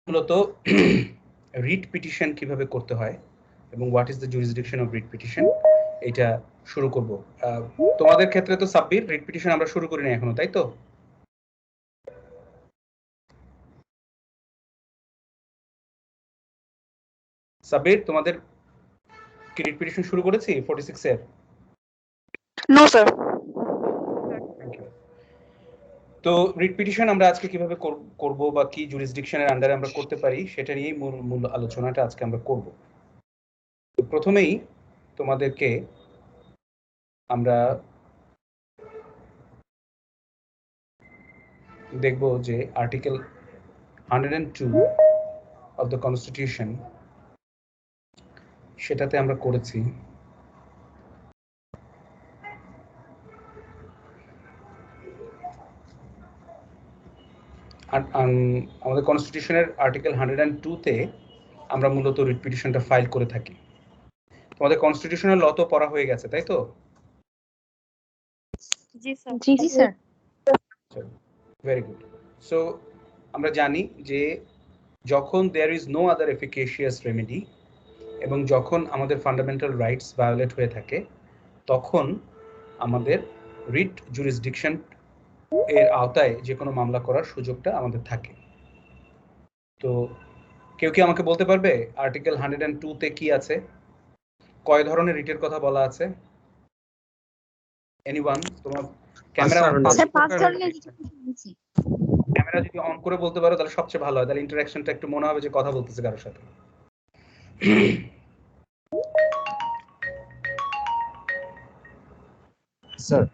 মূলত writ petition কিভাবে করতে হয় এবং what is the jurisdiction of writ petition এটা শুরু করব। তোমাদের ক্ষেত্রে তো সাব্বির রিট পিটিশন আমরা শুরু করিনি এখনো, তাই তো? সাব্বির, তোমাদের কি রিট পিটিশন শুরু করেছি 46 এর? No sir. Thank you. তো রিট পিটিশন আমরা আজকে কিভাবে করব বা কি জুরিসডিকশনের আন্ডারে আমরা করতে পারি সেটা নিয়েই মূল আলোচনাটা আজকে আমরা করব। প্রথমেই তোমাদেরকে আমরা দেখব যে আর্টিকেল 102 অফ দ্য কনস্টিটিউশন সেটাতে আমরা করেছি আমাদের কনস্টিটিউশনের আর্টিকেল 102 তে আমরা মূলত রিট পিটিশনটা ফাইল করে থাকি। তোমাদের কনস্টিটিউশনাল ল তো পড়া হয়ে গেছে, তাই তো? জি স্যার। জি স্যার। Very good. সো আমরা জানি যে যখন there is no other efficacious remedy এবং যখন আমাদের ফান্ডামেন্টাল রাইটস ভায়োলেট হয়ে থাকে তখন আমাদের রিট জুরিসডিকশন এর আওতায় যে কোনো মামলা করার সুযোগটা আমাদের থাকে। তো কেউ কি আমাকে বলতে পারবে আর্টিকেল 102 তে কি আছে, কয় ধরনের রিটের কথা বলা আছে? এনিওয়ান? তোমার ক্যামেরা ক্যামেরা যদি অন করে বলতে পারো তাহলে সবচেয়ে ভালো হয়, তাহলে ইন্টারঅ্যাকশনটা একটু মনে হবে যে কথা বলতেছে কারোর সাথে। স্যার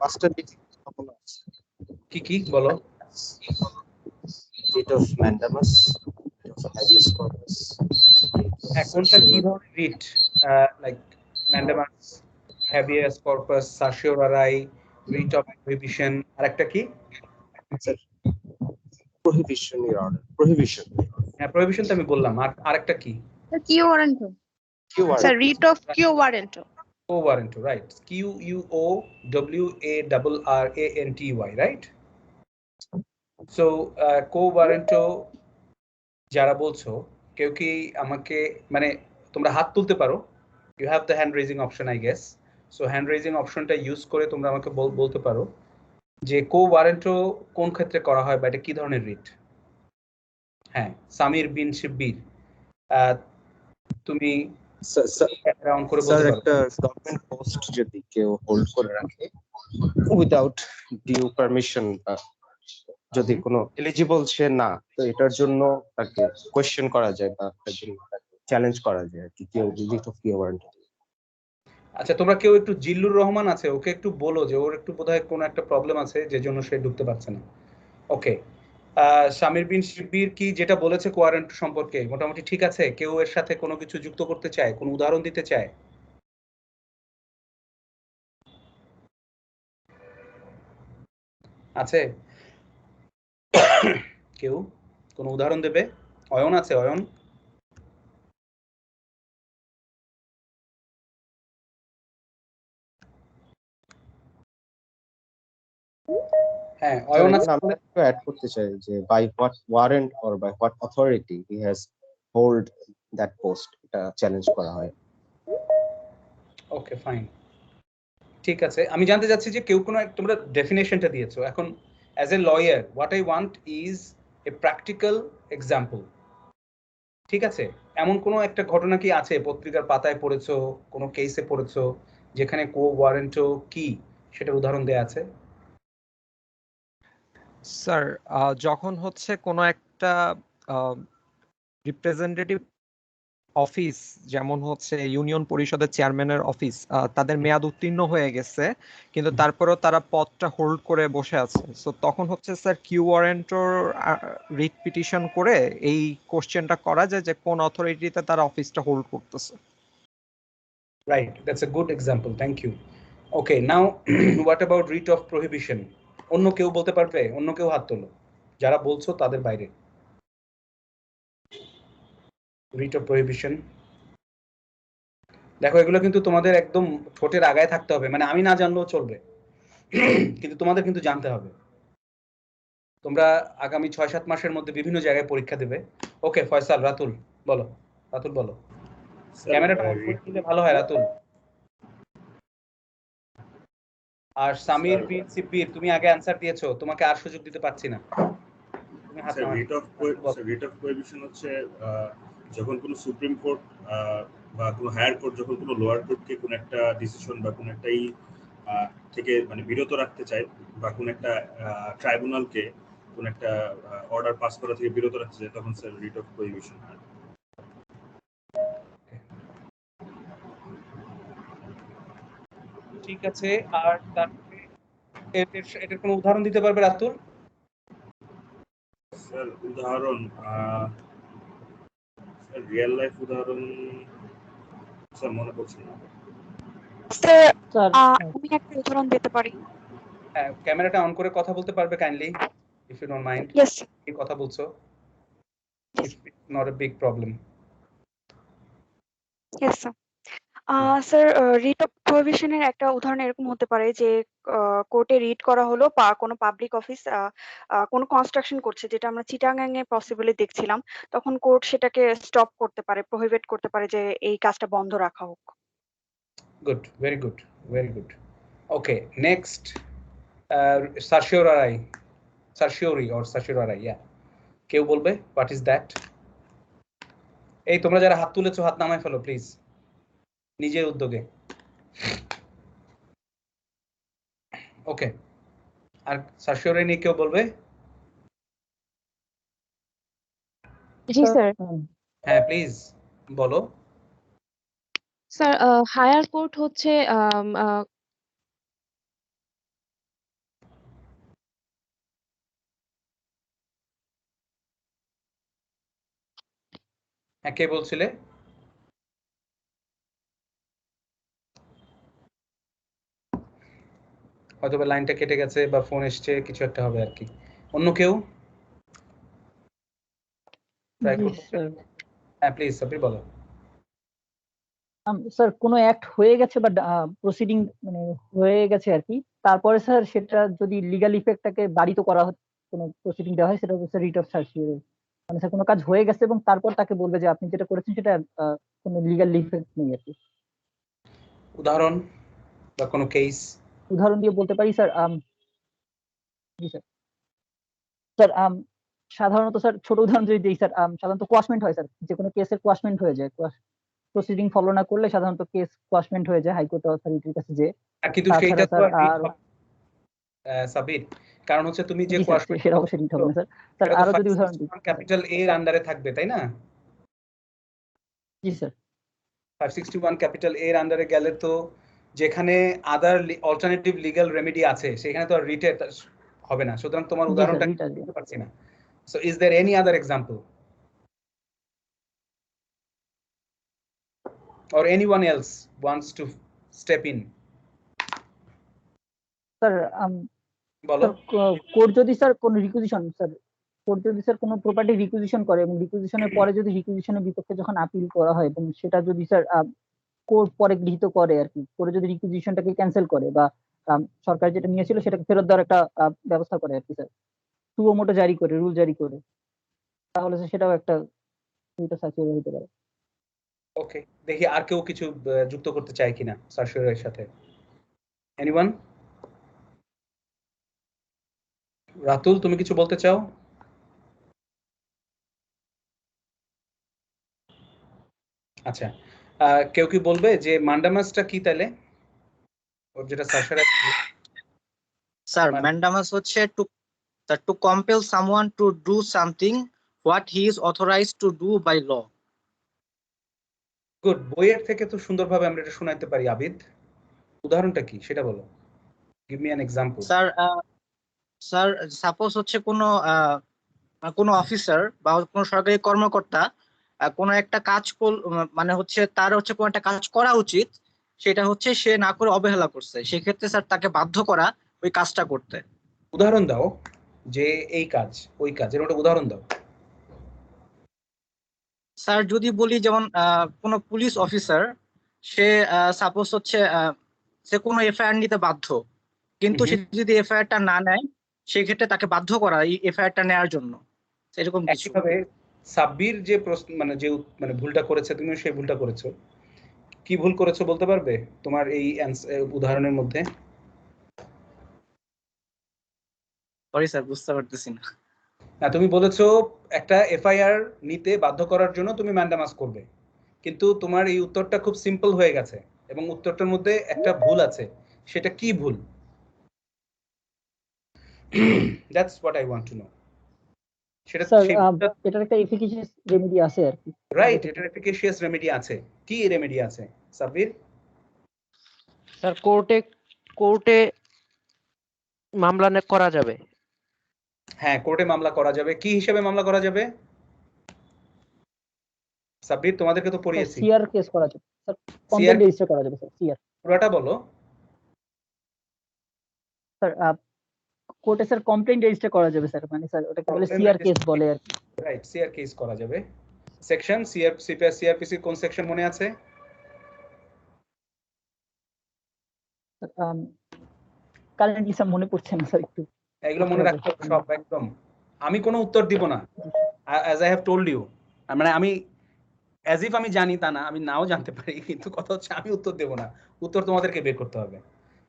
পাঁচটা কি কি বলো? Writ of mandamus, writ of habeas corpus. কোনটা কি ধরনের writ? Like mandamus, habeas corpus, certiorari, writ of prohibition, আরেকটা কি? Sir prohibition order, prohibition. হ্যাঁ, প্রহিবিশন তো আমি বললাম, আর আরেকটা কি? Quo warranto. Sir writ of quo warranto. Quo warranto, right? QUOWARRANTY, right? So quo warranto যারা বলছো, কেউ কি আমাকে, মানে তোমরা হাত তুলতে পারো, you have the hand raising option I guess. So hand raising অপশনটা ইউজ করে তোমরা আমাকে বলতে পারো যে কো ওয়ারেন্টো কোন ক্ষেত্রে করা হয় বা এটা কি ধরনের রিট। হ্যাঁ, সামির বিন শিব্বির, তুমি ক্যামেরা অন করে বলতে পারো। একটা গভর্নমেন্ট পোস্ট যদি কেউ হোল্ড করে রাখে উইদাউট ডিউ পারমিশন, যদি কোনো এলিজিবল সে না, তো এটার জন্য তাকে কোয়েশ্চেন করা যায় বা চ্যালেঞ্জ করা যায় আর কি, কেউ রিট অফ কিউ ওয়ারেন্ট। আচ্ছা, তোমরা কেউ একটু জিল্লুর রহমান আছে, ওকে একটু বলো যে ওর একটু বোধহয় কোনো একটা প্রবলেম আছে যে জন্য সে ঢুকতে পারছে না। ওকে, সামির বিন শিব্বির কি যেটা বলেছে কোয়ারেন্ট সম্পর্কে মোটামুটি ঠিক আছে? কেউ এর সাথে কোনো কিছু যুক্ত করতে চায়, কোনো উদাহরণ দিতে চায়? আছে কেউ কোনো উদাহরণ দেবে? অয়ন আছে? অয়ন? হ্যাঁ, অয়ন আছে। আমি একটু অ্যাড করতে চাই যে by what warrant or by what authority he has hold that post, এটা চ্যালেঞ্জ করা হয়। ওকে, ফাইন, ঠিক আছে। আমি জানতে চাচ্ছি যে কেউ কোনো, তোমরা ডেফিনেশনটা দিয়েছো, এখন as a lawyer what I want is a practical example. ঠিক আছে, এমন কোনো একটা ঘটনা কি আছে পত্রিকার পাতায় পড়েছো, কোনো কেসে পড়েছো যেখানে কো ওয়ারেন্টো কি সেটার উদাহরণ দেয়া আছে? স্যার যখন হচ্ছে কোনো একটা রিপ্রেজেন্টেটিভ অফিস, যেমন হচ্ছে ইউনিয়ন পরিষদের চেয়ারম্যানের অফিস, তাদের মেয়াদ উত্তীর্ণ হয়ে গেছে কিন্তু তারপরেও তারা পদটা হোল্ড করে বসে আছে, সো তখন হচ্ছে স্যার কিউ ওয়ারেন্টোর রিট পিটিশন করে এই কোশ্চেনটা করা যায় যে কোন অথরিটিতে তারা অফিসটা হোল্ড করতেছে। Right, that's a good example, thank you. Okay, now what about writ of prohibition? অন্য কেউ বলতে পারবে? অন্য কেউ হাত তোলো, যারা বলছো তাদের বাইরে। রিট অফ প্রহিবিশন, দেখো এগুলো কিন্তু তোমাদের একদম ঠোঁটের আগায় থাকতে হবে, মানে আমি না জানলেও চলবে কিন্তু তোমাদের কিন্তু জানতে হবে। তোমরা আগামী 6-7 মাসের মধ্যে বিভিন্ন জায়গায় পরীক্ষা দেবে। ওকে ফয়সাল, রাতুল বলো। রাতুল বলো, ক্যামেরাটা অন করে দিলে ভালো হয় রাতুল। আর সামির বিন সিব্বির, তুমি আগে অ্যানসার দিয়েছো, তোমাকে আর সুযোগ দিতে পারছি না। তুমি হাত নামাও। রেট অফ প্রহিবিশন হচ্ছে যখন কোনো সুপ্রিম কোর্ট বা কোনো হায়ার কোর্ট যখন কোনো লোয়ার কোর্টকে কোনো একটা ডিসিশন বা কোনো একটা থেকে মানে বিরত রাখতে চায়, বা কোনো একটা ট্রাইব্যুনালকে কোনো একটা অর্ডার পাস করা থেকে বিরত রাখতে চায়, তখন স্যার রিট অফ প্রহিবিশন হয়। ঠিক আছে, আর তারপরে এটার কোনো উদাহরণ দিতে পারবে রাতুল? স্যার উদাহরণ রিয়েল লাইফ উদাহরণ স্যার মনে পড়ছে না। স্যার আমি একটা উদাহরণ দিতে পারি। হ্যাঁ, ক্যামেরাটা অন করে কথা বলতে পারবে kindly, if you don't mind. Yes কি কথা বলছো? It's not a big problem. Yes sir. Sir writ of প্রহিবিশনের একটা উদাহরণ এরকম হতে পারে যে কোর্টে রিট করা হলো বা কোনো পাবলিক অফিস কোনো কনস্ট্রাকশন করছে, যেটা আমরা চিটাগাং এ পসিবলি দেখছিলাম, তখন কোর্ট সেটাকে স্টপ করতে পারে, প্রহিবিট করতে পারে যে এই কাজটা বন্ধ রাখা হোক। Good, very good, very good. Okay, next, certiorari, certiorari or certiorari, yeah. কেউ বলবে what is that? এই তোমরা যারা হাত তুলেছো হাত নামায় ফেলো প্লিজ, নিজের উদ্যোগে। ওকে, আর certiorari নিয়ে কেউ বলবে? জি স্যার। হ্যাঁ প্লিজ বলো। স্যার হায়ার কোর্ট হচ্ছে হ্যাঁ কে বলছিলে? হয়তো বা লাইনটা কেটে গেছে বা ফোন এসছে, কিছু একটা হবে আর কি। অন্য কেউ? হ্যাঁ প্লিজ সাবির বলো। স্যার কোনো অ্যাক্ট হয়ে গেছে বা প্রসিডিং মানে হয়ে গেছে আর কি, তারপরে স্যার সেটা যদি লিগ্যাল ইফেক্টটাকে বাড়িত করা হয়, কোনো প্রসিডিং দেওয়া হয়, সেটা হচ্ছে রিট অফ সার্টিওরি। মানে স্যার কোনো কাজ হয়ে গেছে এবং তারপর তাকে বলবে যে আপনি যেটা করেছেন সেটা কোনো লিগ্যাল ইফেক্ট নেই আর কি। উদাহরণ বা কোনো কেস? উদাহরণ দিয়ে বলতে পারি স্যার। জি স্যার। স্যার সাধারণত স্যার ছোট উদাহরণ যদি দিই স্যার, সাধারণত কোয়াশমেন্ট হয় স্যার, যে কোনো কেসের কোয়াশমেন্ট হয়ে যায়। প্রসিডিং ফলো না করলে সাধারণত কেস কোয়াশমেন্ট হয়ে যায় হাইকোর্ট অথরিটির কাছে। যে কিন্তু সেইটা তো আর সাবির, কারণ হচ্ছে তুমি যে কোয়াশমেন্ট সেটা অবশ্যই রিট হবে না স্যার। স্যার আরো যদি উদাহরণ দিই, ক্যাপিটাল এ এর আন্ডারে থাকবে তাই না? জি স্যার। 561 ক্যাপিটাল এ এর আন্ডারে গেলে তো যেখানে আদার অল্টারনেটিভ লিগ্যাল রেমেডি আছে সেখানে তো আর রিটে হবে না। সুতরাং তোমার উদাহরণটা দিতে পারছি না। So is there any other example or anyone else wants to step in? Sir বলো। কোর্ট যদি স্যার কোনো রিকুইজিশন, স্যার কোর্ট যদি স্যার কোনো প্রপার্টি রিকুইজিশন করে এবং রিকুইজিশনের পরে যদি রিকুইজিশনের বিপক্ষে যখন আপিল করা হয় এবং সেটা যদি স্যার কোর্ট পরে গৃহীত করে আর কি, করে যদি রিকুইজিশনটাকে ক্যান্সেল করে বা সরকার যেটা নিয়েছিল সেটাকে ফেরত দেওয়ার একটা ব্যবস্থা করে আর কি স্যার, সুও মোটো জারি করে, রুল জারি করে, তাহলে সেটাও একটা সার্টিওরি হতে পারে। ওকে, দেখি আর কেউ কিছু যুক্ত করতে চায় কিনা সার্টিওরির সাথে। এনিওয়ান? রাতুল তুমি কিছু বলতে চাও? আচ্ছা, কেউ কি বলবে যে ম্যান্ডামাসটা কি তাহলে? ওর যেটা সার্টিওরি। স্যার ম্যান্ডামাস হচ্ছে to compel someone to do something what he is authorized to do by law. Good, বইয়ের থেকে তো সুন্দরভাবে আমরা এটা শোনাইতে পারি। আবিদ, উদাহরণটা কি সেটা বলো। Give me an example. Sir suppose হচ্ছে কোনো অফিসার বা কোনো সরকারি কর্মকর্তা কোনো একটা কাজ মানে হচ্ছে তার হচ্ছে কোনো একটা কাজ করা উচিত, সেটা হচ্ছে সে না করে অবহেলা করছে, সেক্ষেত্রে স্যার তাকে বাধ্য করা ওই কাজটা করতে। উদাহরণ দাও যে এই কাজ ওই কাজ, এর একটা উদাহরণ দাও। স্যার যদি বলি যেমন কোনো পুলিশ অফিসার, সে সাপোজ হচ্ছে সে কোনো এফআইআর নিতে বাধ্য, কিন্তু সে যদি এফআইআরটা না নেয় সেই ক্ষেত্রে তাকে বাধ্য করা এই এফআইআরটা নেওয়ার জন্য, এরকম কিছু। একইভাবে সাব্বির যে প্রশ্ন মানে ভুলটা করেছে, তুমিও সেই ভুলটা করেছো। কি ভুল করেছো বলতে পারবে তোমার এই উদাহরণের মধ্যে? সরি স্যার, বুঝতে পারতেছি না। না, তুমি বলেছো একটা এফআইআর নিতে বাধ্য করার জন্য তুমি ম্যান্ডামাস করবে, কিন্তু তোমার এই উত্তরটা খুব সিম্পল হয়ে গেছে এবং উত্তরটার মধ্যে একটা ভুল আছে। সেটা কি ভুল? That's what I want to know. সেটা স্যার এটার একটা এফিকাসিয়াস রেমেডি আছে আর কি। রাইট, এটার এফিকাসিয়াস রেমেডি আছে। কি রেমেডি আছে সাব্বির? স্যার কোর্টে মামলা করা যাবে। হ্যাঁ, কোর্টে মামলা করা যাবে। কি হিসেবে মামলা করা যাবে সাব্বির? তোমাদেরকে তো পড়িয়েছি। সিআর কেস করা যাবে স্যার, কমপ্লেইন রেজিস্টার করা যাবে স্যার। সিআর পুরোটা বলো স্যার। কোর্টে স্যার কমপ্লেইন রেজিস্টার করা যাবে স্যার, মানে স্যার ওটাকে বলে সিআর কেস বলে আর কি। রাইট, সিআর কেস করা যাবে। সেকশন সিআরপিসি কোন সেকশন মনে আছে? কারেন্টলি স্যার মনে পড়ছে না স্যার, একটু এগুলো মনে রাখতে হবে সব একদম। আমি কোনো উত্তর দিব না, as I have told you. মানে আমি অ্যাজ ইফ আমি জানি তা না, আমি নাও জানতে পারি, কিন্তু কথা হচ্ছে আমি উত্তর দেব না, উত্তর তোমাদেরকে বের করতে হবে।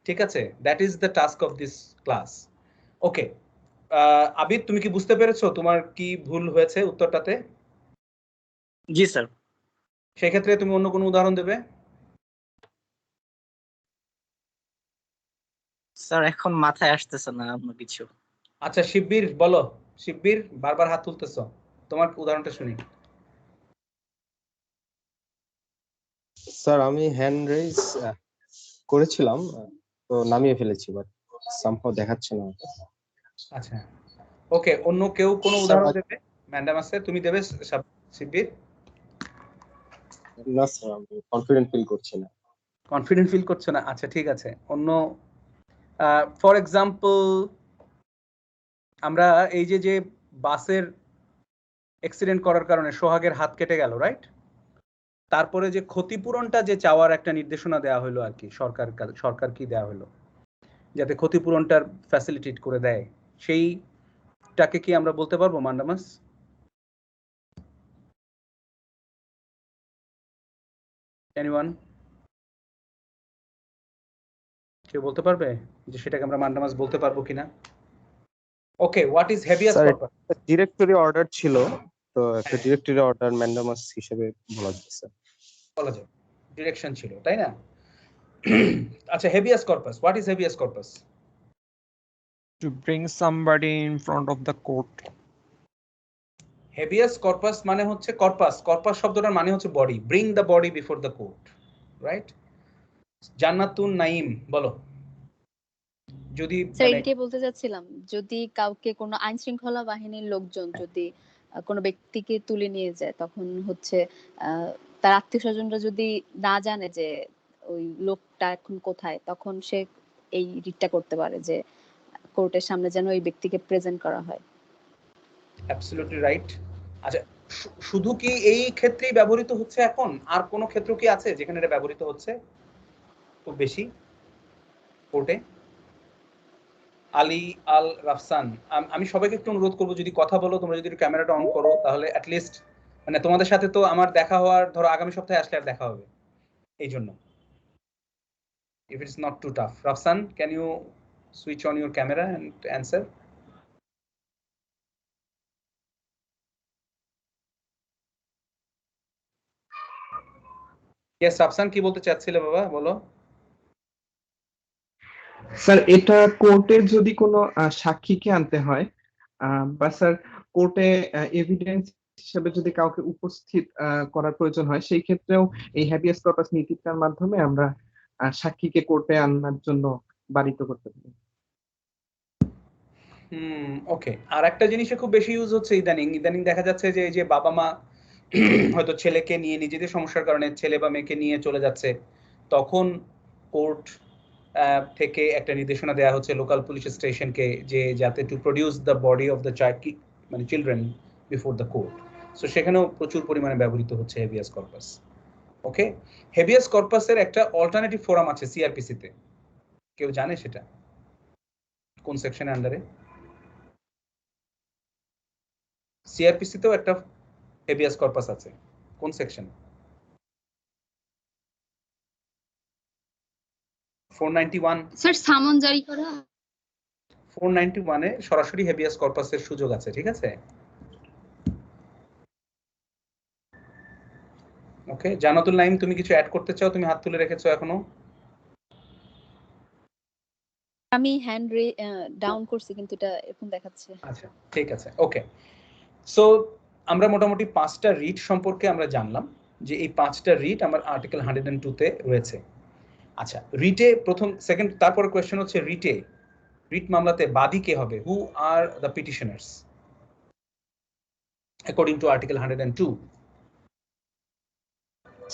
ঠিক আছে? That is the task of this class. Okay, Abid তুমি কি বুঝতে পেরেছো তোমার কি ভুল হয়েছে উত্তরটাতে? জি স্যার। সেই ক্ষেত্রে তুমি অন্য কোনো উদাহরণ দেবে? স্যার এখন মাথায় আসতেছে না অন্য কিছু। আচ্ছা শিববীর বলো। শিববীর বারবার হাত তুলতেছো, তোমার উদাহরণটা শুনি। স্যার আমি হ্যান্ড রেজ করেছিলাম, তো নামিয়ে ফেলেছি, বাট সামহাউ দেখাচ্ছে না। আচ্ছা ওকে, অন্য কেউ কোনো উদাহরণ দেবে? ম্যান্ডামাসে তুমি দেবে শিববীর? না স্যার, আমি কনফিডেন্ট ফিল করছি না। কনফিডেন্ট ফিল করছো না? আচ্ছা ঠিক আছে, অন্য ফর এক্সাম্পল আমরা এই যে বাসের অ্যাক্সিডেন্ট করার কারণে সোহাগের হাত কেটে গেল, রাইট? তারপরে যে ক্ষতিপূরণটা যে চাওয়ার একটা নির্দেশনা দেওয়া হলো আর কি, সরকার কি দেওয়া হলো যাতে ক্ষতিপূরণটার ফ্যাসিলিটেট করে দেয়, সেইটাকে কি আমরা বলতে পারবো মান্ডামাস? এনিওয়ান কেউ বলতে পারবে যে সেটাকে আমরা মান্ডামাস বলতে পারবো কিনা? Okay, what is habeas corpus? Directory order ছিল, তো একটা ডিরেক্টরি অর্ডার ম্যান্ডামাস হিসেবে বলা যায় স্যার। বলা যায় ডিরেকশন ছিল, তাই না? আচ্ছা, habeas corpus, what is habeas corpus? To bring somebody in front of the court. Habeas corpus মানে হচ্ছে কর্পাস শব্দটার মানে হচ্ছে body. Bring the body before the court, right? জান্নাতুন নাইম বলো। যদি স্যার এটাই বলতে যাচ্ছিলাম, যদি কাউকে কোনো আইন শৃঙ্খলা বাহিনীর লোকজন যদি কোনো ব্যক্তিকে তুলে নিয়ে যায়, তখন হচ্ছে তার আত্মীয় স্বজনরা যদি না জানে যে ওই লোকটা এখন কোথায়, তখন সে এই রিটটা করতে পারে যে কোর্টের সামনে যেন ওই ব্যক্তিকে প্রেজেন্ট করা হয়। Absolutely right. আচ্ছা, শুধু কি এই ক্ষেত্রেই ব্যবহৃত হচ্ছে এখন? আর কোন ক্ষেত্র কি আছে যেখানে এটা ব্যবহৃত হচ্ছে খুব বেশি কোর্টে? আলী আল রাফসান, আমি সবাইকে একটু অনুরোধ করবো, যদি কথা বলো তোমরা যদি ক্যামেরাটা অন করো, তাহলে অ্যাটলিস্ট মানে তোমাদের সাথে তো আমার দেখা হওয়ার, ধরো আগামী সপ্তাহে আসলে আর দেখা হবে, এই জন্য if it's not too tough. Rafsan, can you switch on your camera and answer? Yes, Rafsan, কি বলতে চাচ্ছিলে বাবা, বলো। স্যার এটা কোর্টে যদি কোনো সাক্ষীকে আনতে হয়, বা স্যার কোর্টে এভিডেন্স হিসেবে যদি কাউকে উপস্থিত করার প্রয়োজন হয়, সেই ক্ষেত্রেও এই হ্যাবিয়াস কর্পাস নীতিটার মাধ্যমে আমরা সাক্ষীকে কোর্টে আনার জন্য বারিত করতে পারি। ওকে, আর একটা জিনিসে খুব বেশি ইউজ হচ্ছে ইদানিং দেখা যাচ্ছে যে এই যে বাবা মা হয়তো ছেলেকে নিয়ে নিজেদের সমস্যার কারণে ছেলে বা মেয়েকে নিয়ে চলে যাচ্ছে, তখন কোর্ট থেকে একটা নির্দেশনা দেওয়া হচ্ছে লোকাল পুলিশ স্টেশনকে, যে যাতে to produce the body of the মানে children before the court. So সেখানেও প্রচুর পরিমাণে ব্যবহৃত হচ্ছে হেভিয়াস কর্পাস। ওকে, হেভিয়াস কর্পাসের একটা অল্টারনেটিভ ফোরাম আছে সিআরপিসিতে, কেউ জানে সেটা কোন সেকশনের আন্ডারে? সিআরপিসি তেও একটা হেভিয়াস কর্পাস আছে, কোন সেকশন? 491 স্যার সামন জারি করা 491 এ সরাসরি হেভিয়াস কর্পাসের সুযোগ আছে, ঠিক আছে? ওকে, জানাতুল নাইম তুমি কিছু অ্যাড করতে চাও? তুমি হাত তুলে রেখেছো এখনো। আমি হ্যান্ড ডাউন করছি কিন্তু এটা এখন দেখাচ্ছে। আচ্ছা ঠিক আছে, ওকে। সো আমরা মোটামুটি 5টা রিট সম্পর্কে আমরা জানলাম যে এই 5টা রিট আমার আর্টিকেল 102 তে রয়েছে। আচ্ছা, রিটে প্রথম সেকেন্ড তারপরে কোশ্চেন হচ্ছে রিট মামলাতে বাদী কে হবে? Who are the petitioners according to article 102?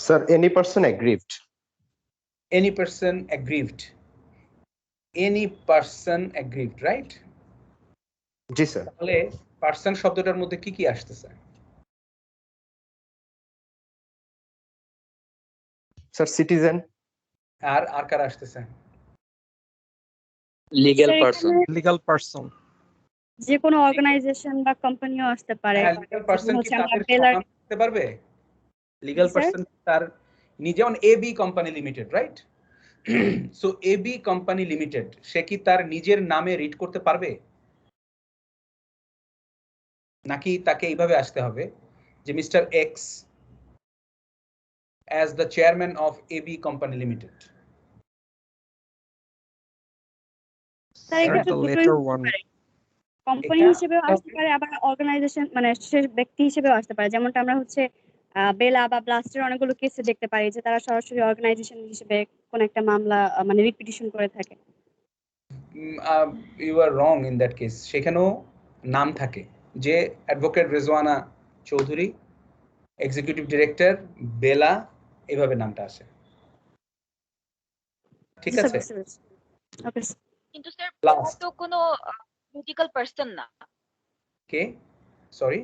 Sir, any person aggrieved. Any person aggrieved. Any person aggrieved, right? G sir. তাহলে পার্সন শব্দটার মধ্যে কি কি আসতেছে? Sir citizen. আর কার আসতেছে? Legal person. যে কোনো অর্গানাইজেশন বা কোম্পানিও আসতে পারে। লিগ্যাল পারসন কি তাদের করতে পারবে? লিগ্যাল পারসন তার যেমন AB company limited, right? So AB company limited সে কি তার নিজের নামে রিট করতে পারবে, নাকি তাকে এইভাবে আসতে হবে যে mister x as the chairman of AB Company Limited? Company হিসেবেও আসতে পারে, আবার অর্গানাইজেশন মানে সে ব্যক্তি হিসেবেও আসতে পারে। যেমনটা আমরা হচ্ছে বেলা বা ব্লাস্টের অনেকগুলো কেসে দেখতে পারি যে তারা সরাসরি অর্গানাইজেশন হিসেবে কোন একটা মামলা মানে রিপিটিশন করে থাকে। You are wrong in that case. সেখানেও নাম থাকে, যে advocate Rezwana Chowdhury, executive director BELA, এভাবে নামটা আসে, ঠিক আছে? কিন্তু স্যার বেলা তো কোনো জুরিডিক্যাল পারসন না। কে? সরি,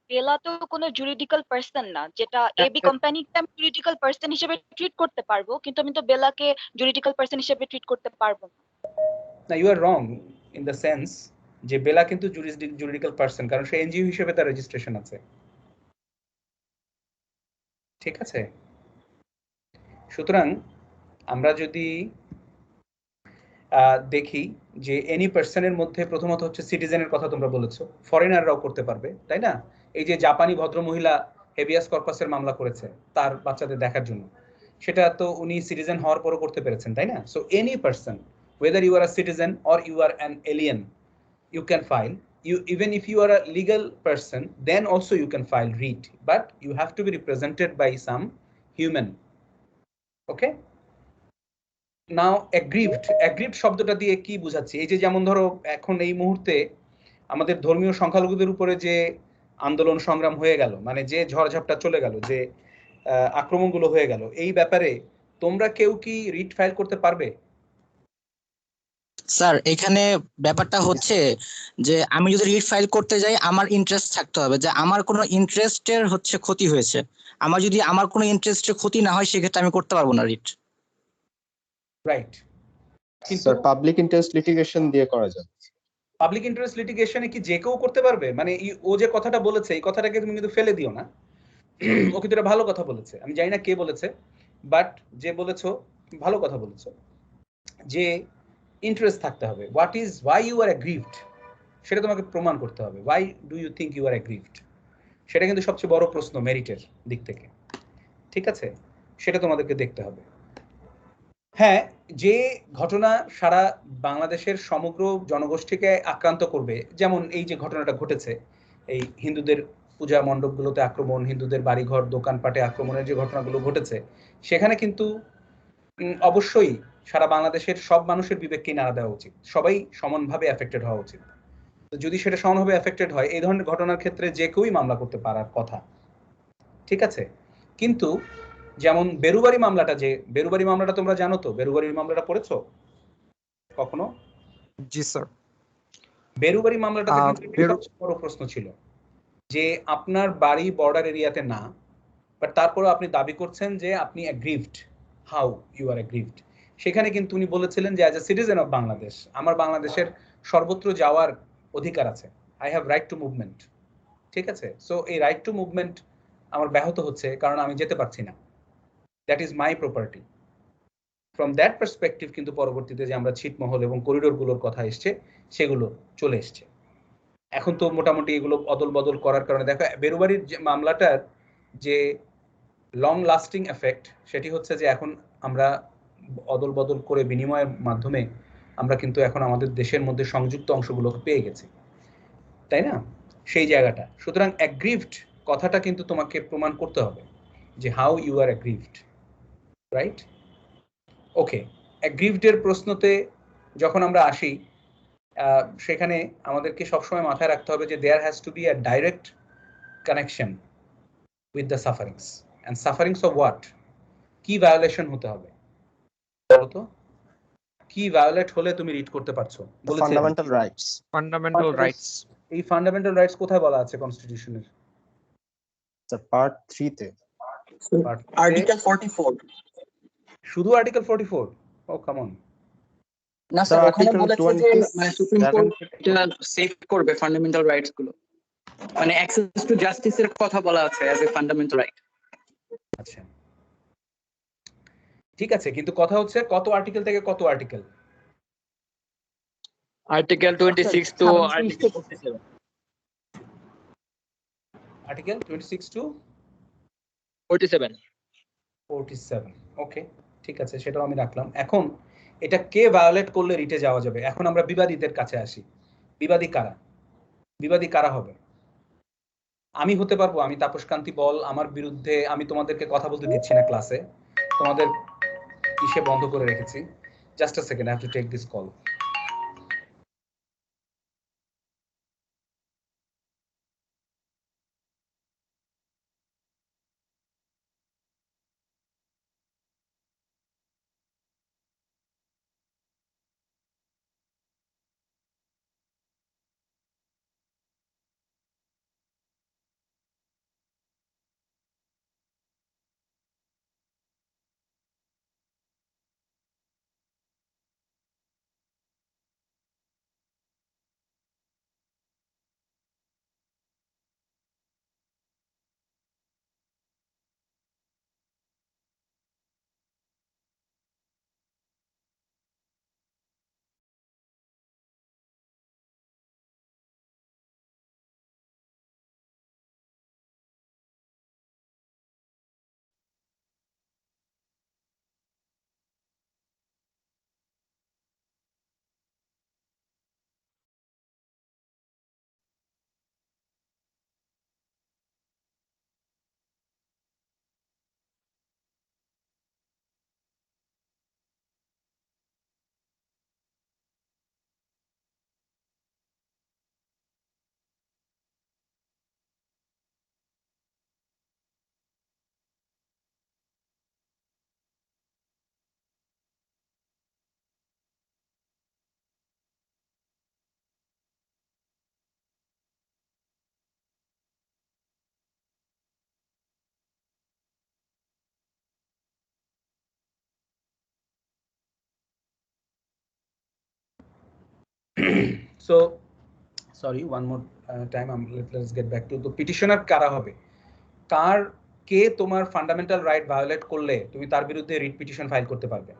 বেলা তো কোনো জুরিডিক্যাল পারসন না, যেটা এবি কোম্পানিকে আমি জুরিডিক্যাল পারসন হিসেবে ট্রিট করতে পারবো, কিন্তু আমি তো বেলাকে জুরিডিক্যাল পারসন হিসেবে ট্রিট করতে পারবো না। You are wrong in the sense যে বেলা কিন্তু জুরিডিক্যাল পারসন, কারণ সে এনজিও হিসেবে তার রেজিস্ট্রেশন আছে, ঠিক আছে? সুতরাং আমরা যদি দেখি যে এনি পার্সনের মধ্যে প্রথমত হচ্ছে সিটিজেনের কথা তোমরা বলেছো, ফরেনাররাও করতে পারবে, তাই না? এই যে জাপানি ভদ্রমহিলা হেভিয়াস কর্পাসের মামলা করেছে তার বাচ্চাদের দেখার জন্য, সেটা তো উনি সিটিজেন হওয়ার পরও করতে পেরেছেন, তাই না? So any person, whether you are a citizen or you are an alien, you can file. Even if you are a legal person, then also you can file writ, but you have to be represented by some human. Okay? Now aggrieved শব্দটা দিয়ে কি বোঝাচ্ছি? এই যে যেমন ধরো এখন এই মুহূর্তে আমাদের ধর্মীয় সংখ্যালঘুদের উপরে যে আন্দোলন সংগ্রাম হয়ে গেল, মানে যে ঝড়ঝাপটা চলে গেল, যে আক্রমণগুলো হয়ে গেল, এই ব্যাপারে তোমরা কেউ কি রিট ফাইল করতে পারবে? স্যার এখানে ব্যাপারটা হচ্ছে যে আমি যদি রিট ফাইল করতে যাই আমার ইন্টারেস্ট থাকতে হবে, যে আমার কোনো ইন্টারেস্টের হচ্ছে ক্ষতি হয়েছে। আমার যদি আমার কোনো ইন্টারেস্টের ক্ষতি না হয় সেক্ষেত্রে আমি করতে পারবো না writ. Right, sir public interest litigation দিয়ে করা যাবে। পাবলিক ইন্টারেস্ট লিটিগেশনে কি যে কেউ করতে পারবে? মানে ও যে কথাটা বলেছে এই কথাটাকে তুমি কিন্তু ফেলে দিও না, ও কিন্তু এটা ভালো কথা বলেছে, আমি জানি না কে বলেছে, বাট যে বলেছো ভালো কথা বলেছো, যে ইন্টারেস্ট থাকতে হবে। ওয়াই ইউ আর অ্যাগ্রিভড সেটা তোমাকে প্রমাণ করতে হবে। Why do you think you are aggrieved, সেটা কিন্তু সবচেয়ে বড় প্রশ্ন মেরিটের দিক থেকে, ঠিক আছে? সেটা তোমাদেরকে দেখতে হবে। হ্যাঁ, যে ঘটনা সারা বাংলাদেশের সমগ্র জনগোষ্ঠীকে আক্রান্ত করবে, যেমন এই যে ঘটনাটা ঘটেছে, এই হিন্দুদের পূজা মণ্ডপগুলোতে আক্রমণ, হিন্দুদের বাড়িঘর দোকানপাটে আক্রমণের যে ঘটনাগুলো ঘটেছে, সেখানে কিন্তু অবশ্যই সারা বাংলাদেশের সব মানুষের বিবেককেই নাড়া দেওয়া উচিত, সবাই সমানভাবে এফেক্টেড হওয়া উচিত। যদি সেটা সমানভাবে এফেক্টেড হয়, এই ধরনের ঘটনার ক্ষেত্রে যে কেউই মামলা করতে পারার কথা, ঠিক আছে? কিন্তু যেমন বেরুবাড়ি মামলাটা তোমরা জানো তো? বেরুবাড়ি মামলাটা পড়েছো কখনো? জি স্যার। বেরুবাড়ি মামলাটাতে কিন্তু সবচেয়ে বড় প্রশ্ন ছিল যে আপনার বাড়ি বর্ডার এরিয়াতে না, বাট তারপরেও আপনি দাবি করছেন যে আপনি aggrieved. How you are aggrieved? সেখানে কিন্তু উনি বলেছিলেন যে as a citizen of Bangladesh আমার বাংলাদেশের সর্বত্র যাওয়ার অধিকার আছে, I have right to movement, ঠিক আছে? সো এই রাইট টু মুভমেন্ট আমার ব্যাহত হচ্ছে কারণ আমি যেতে পারছি না, that is my property. From that perspective কিন্তু পরবর্তীতে যে আমরা ছিটমহল এবং করিডোরগুলোর কথা এসছে সেগুলো চলে এসছে। এখন তো মোটামুটি এগুলো অদল বদল করার কারণে দেখো বেরুবাড়ির যে মামলাটার যে লং লাস্টিং এফেক্ট সেটি হচ্ছে যে এখন আমরা অদল বদল করে বিনিময়ের মাধ্যমে আমরা কিন্তু এখন আমাদের দেশের মধ্যে সংযুক্ত অংশগুলোকে পেয়ে গেছি, তাই না? সেই জায়গাটা, সুতরাং অ্যাগ্রিভড কথাটা কিন্তু তোমাকে প্রমাণ করতে হবে যে how you are aggrieved, right? Okay, অ্যাগ্রিভডের প্রশ্নতে যখন আমরা আসি সেখানে আমাদেরকে সবসময় মাথায় রাখতে হবে যে there has to be a direct connection with the sufferings, and sufferings of what? কি ভায়োলেশন হতে হবে বলো তো? কি ভায়োলেট হলে তুমি রিড করতে পারছো? Fundamental rights. Fundamental rights. এই ফান্ডামেন্টাল রাইটস কোথায় বলা আছে কনস্টিটিউশনের? পার্ট 3 তে, আর্টিকেল 44। শুধু আর্টিকেল 44? Oh come on. না স্যার, ওখানে বলেছে যে মানে সুপ্রিম কোর্ট এটা সেভ করবে ফান্ডামেন্টাল রাইটস গুলো, মানে অ্যাক্সেস টু জাস্টিসের কথা বলা আছে অ্যাজ এ ফান্ডামেন্টাল রাইট। আচ্ছা ঠিক আছে, কিন্তু কথা হচ্ছে কত আর্টিকেল থেকে কত article? Article 26 to article 47। Article 26 to 47। Okay ঠিক আছে, সেটাও আমি রাখলাম। এখন এটা কে ভায়োলেট করলে রিটে যাওয়া যাবে? এখন আমরা বিবাদীদের কাছে আসি। বিবাদী কারা? বিবাদী কারা হবে? আমি হতে পারবো, আমি তাপস কান্তি বল, আমার বিরুদ্ধে আমি তোমাদেরকে কথা বলতে দিচ্ছি না ক্লাসে, তোমাদের ইসে বন্ধ করে রেখেছি। Just a second, I have to take this call. So sorry, one more time, let's get back to the petitioner কারা হবে, কার কে তোমার ফান্ডামেন্টাল রাইট ভায়োলেট করলে তুমি তার বিরুদ্ধে রিট পিটিশন ফাইল করতে পারবে?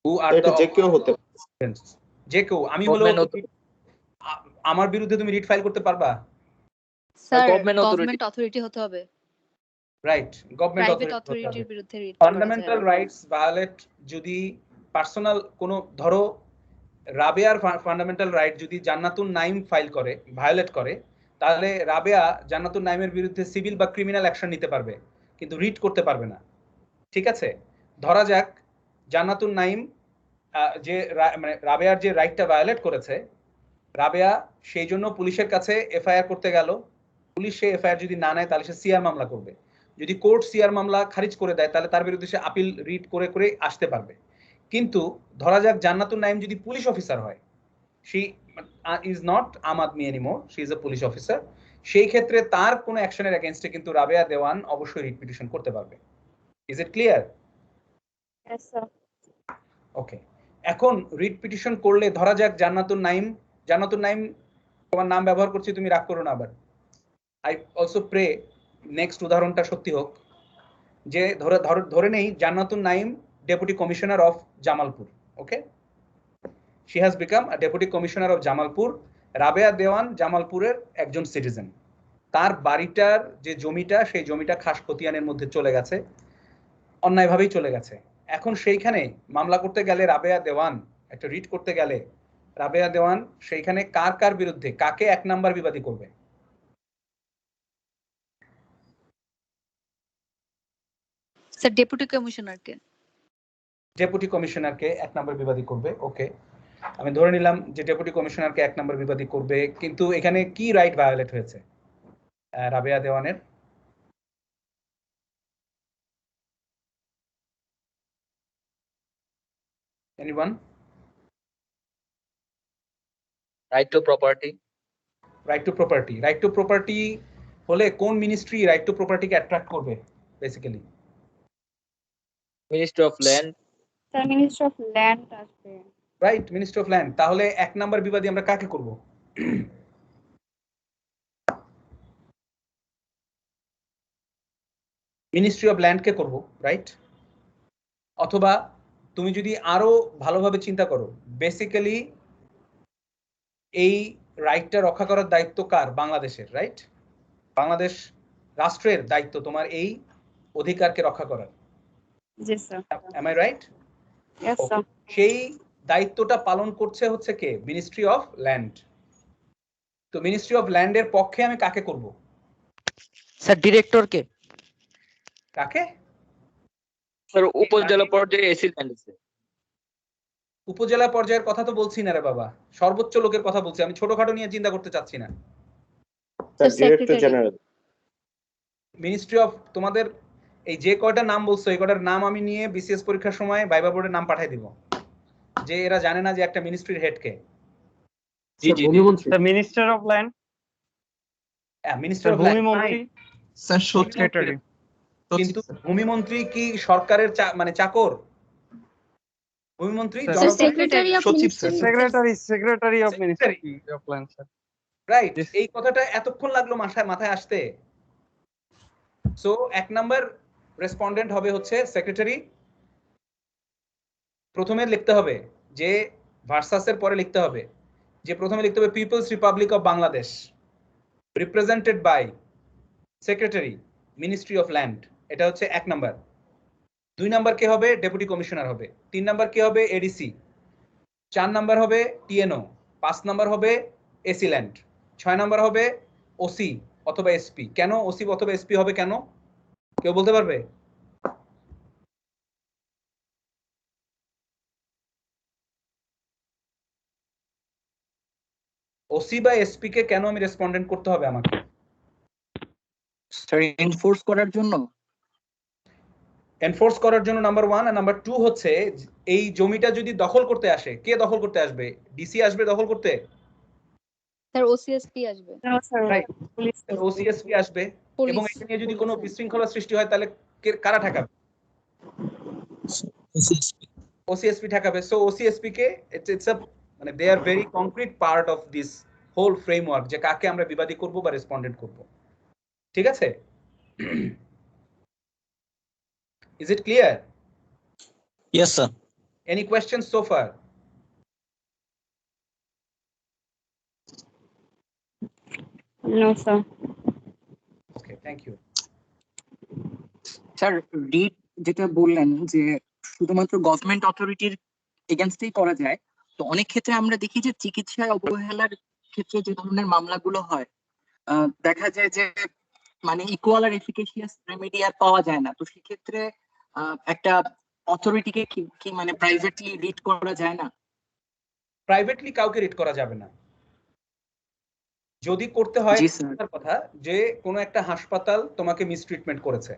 হু আর দ্য যে কেউ হতে পারে, যে কেউ। আমি হলো আমার বিরুদ্ধে তুমি রিট ফাইল করতে পারবা? স্যার গভর্নমেন্ট অথরিটি হতে হবে, রাইট? গভর্নমেন্ট অথরিটির বিরুদ্ধে রিট ফান্ডামেন্টাল রাইটস ভায়োলেট যদি পার্সোনাল কোনো, ধরো রাবেয়ার ফান্ডামেন্টাল রাইট যদি জান্নাতুন নাইম ফাইল করে, ভায়োলেট করে, তাহলে রাবেয়া জান্নাতুন নাইমের বিরুদ্ধে সিভিল বা ক্রিমিনাল অ্যাকশন নিতে পারবে, কিন্তু রিট করতে পারবে না, ঠিক আছে? ধরা যাক জান্নাতুন নাইম যে মানে রাবেয়ার যে রাইটটা ভায়োলেট করেছে, রাবেয়া সেই জন্য পুলিশের কাছে এফআইআর করতে গেল, পুলিশ সে এফআইআর যদি না নেয় তাহলে সে সিআর মামলা করবে, যদি কোর্ট সিআর মামলা খারিজ করে দেয় তাহলে তার বিরুদ্ধে সে আপিল রিট করে করে আসতে পারবে। কিন্তু ধরা যাক জান্নাতুন নাইম যদি পুলিশ অফিসার হয়, she is not aam aadmi anymore, she is a police officer, সেই ক্ষেত্রে তার কোনো অ্যাকশনের এগেইনস্টে কিন্তু রাবেয়া দেওয়ান অবশ্যই রিট পিটিশন করতে পারবে। Is it clear? Yes, sir. ওকে, এখন রিট পিটিশন করলে ধরা যাক জান্নাতুন নাইম তোমার নাম ব্যবহার করছি, তুমি রাগ করো না আবার। আই অলসো প্রে নেক্সট উদাহরণটা সত্যি হোক, যে ধরে নেই Jannatun Naim deputy commissioner of Jamalpur, okay, she has become a deputy commissioner of Jamalpur. Rabeya Dewan জামালপুরের একজন সিটিজেন, তার বাড়িটার যে জমিটা, সেই জমিটা খাস খতিয়ানের মধ্যে চলে গেছে, অন্যায়ভাবেই চলে গেছে। এখন সেইখানে মামলা করতে গেলে রাবেয়া দেওয়ান, একটা রিট করতে গেলে রাবেয়া দেওয়ান সেইখানে কার কার বিরুদ্ধে কাকে 1 নাম্বার বিবাদী করবে? স্যার ডেপুটি কমিশনারকে। ডেপুটি কমিশনারকে 1 নাম্বার বিবাদী করবে, ওকে। আমি ধরে নিলাম যে ডেপুটি কমিশনারকে 1 নাম্বার বিবাদী করবে, কিন্তু এখানে কি রাইট ভায়োলেট হয়েছে রাবেয়া দেওয়ানের? Anyone? Right to property. Right to property, right to property হলে কোন মিনিস্ট্রি রাইট টু প্রপার্টিকে অ্যাট্রাক্ট করবে basically? Ministry of land. Sir ministry of land আসবে। Right, ministry of land. তাহলে 1 নাম্বার বিবাদী আমরা কাকে করব? মিনিস্ট্রি অফ ল্যান্ডকে করব, রাইট? অথবা তুমি যদি আরো ভালোভাবে চিন্তা করো, বেসিক্যালি এই রাইটটা রক্ষা করার দায়িত্ব কার? বাংলাদেশের, রাইট? বাংলাদেশ রাষ্ট্রের দায়িত্ব তোমার এই অধিকারকে রক্ষা করার। জি sir. Am I right? Yes sir. সেই দায়িত্বটা পালন করছে হচ্ছে কে? Ministry of land. তো মিনিস্ট্রি অফ ল্যান্ডের পক্ষে আমি কাকে করব? স্যার ডিরেক্টরকে। কাকে? স্যার উপজেলা পর্যায়ে এসি ল্যান্ড আছে। উপজেলা পর্যায়ের কথা তো বলছি না রে বাবা, সর্বোচ্চ লোকের কথা বলছি আমি, ছোটখাটো নিয়ে চিন্তা করতে চাচ্ছি না। Director general. মিনিস্ট্রি অফ, তোমাদের এই যে কয়টা নাম বলছো এই কয়টার নাম আমি নিয়ে বিসিএস পরীক্ষার সময় ভাইবা বোর্ডের নাম পাঠিয়ে দিব, যে এরা জানে না যে একটা মিনিস্ট্রির হেড কে। জি জি। Minister of land. হ্যাঁ, মিনিস্টার অফ ভূমি মন্ত্রী। Sir secretary. কিন্তু ভূমি মন্ত্রী কি সরকারের মানে চাকর? ভূমি মন্ত্রী সচিব sir. Secretary of ministry of land sir. Right, এই কথাটা এতক্ষণ লাগলো মাথায় আসতে। সো 1 নাম্বার রেসপন্ডেন্ট হবে হচ্ছে সেক্রেটারি। প্রথমে লিখতে হবে যে ভার্সাসের পরে লিখতে হবে যে প্রথমে লিখতে হবে people's republic of Bangladesh represented by secretary ministry of land. এটা হচ্ছে 1 নাম্বার। 2 নাম্বার কে হবে? ডেপুটি কমিশনার হবে। 3 নাম্বার কে হবে? এডিসি। 4 নাম্বার হবে টিএনও। 5 নাম্বার হবে এসি ল্যান্ড। 6 নাম্বার হবে ওসি অথবা এসপি। কেন ওসি অথবা এসপি হবে কেন? কেউ বলতে পারবে? ওসি বা এসপি কে কেন আমি রেসপন্ডেন্ট করতে হবে আমাকে? স্যার এনফোর্স করার জন্য। এনফোর্স করার জন্য নাম্বার 1, আর নাম্বার 2 হচ্ছে এই জমিটা যদি দখল করতে আসে, কে দখল করতে আসবে? ডিসি আসবে দখল করতে? স্যার ওসিএসপি আসবে। রাইট, ওসিএসপি আসবে। এবং এটা নিয়ে যদি কোনো বিশৃঙ্খলা সৃষ্টি হয় তাহলে কারা ঠেকাবে? ওসিএসপি ঠেকাবে। সো ওসিএসপি কে ইটস আ মানে they are very concrete part of this whole framework, যে কাকে আমরা বিবাদী করব বা রেসপন্ডেন্ট করব। ঠিক আছে? Is it clear? Yes sir. Any questions so far? No sir. Okay, thank you. Sir writ যেটা বললেন যে শুধুমাত্র গভর্নমেন্ট অথরিটির এগেইনস্টেই করা যায়, তো অনেক ক্ষেত্রে আমরা দেখি যে চিকিৎসায় অবহেলার ক্ষেত্রে যে ধরনের মামলাগুলো হয়, দেখা যায় যে মানে ইকুয়াল আর এফিকেশিয়াস রেমেডি আর পাওয়া যায় না। তো সেক্ষেত্রে একটা অথরিটিকে কি মানে প্রাইভেটলি রিট করা যায় না? প্রাইভেটলি কাউকে রিট করা যাবে না। যদি করতে হয় তার কথা যে কোনো একটা হাসপাতাল তোমাকে মিসট্রিটমেন্ট করেছে,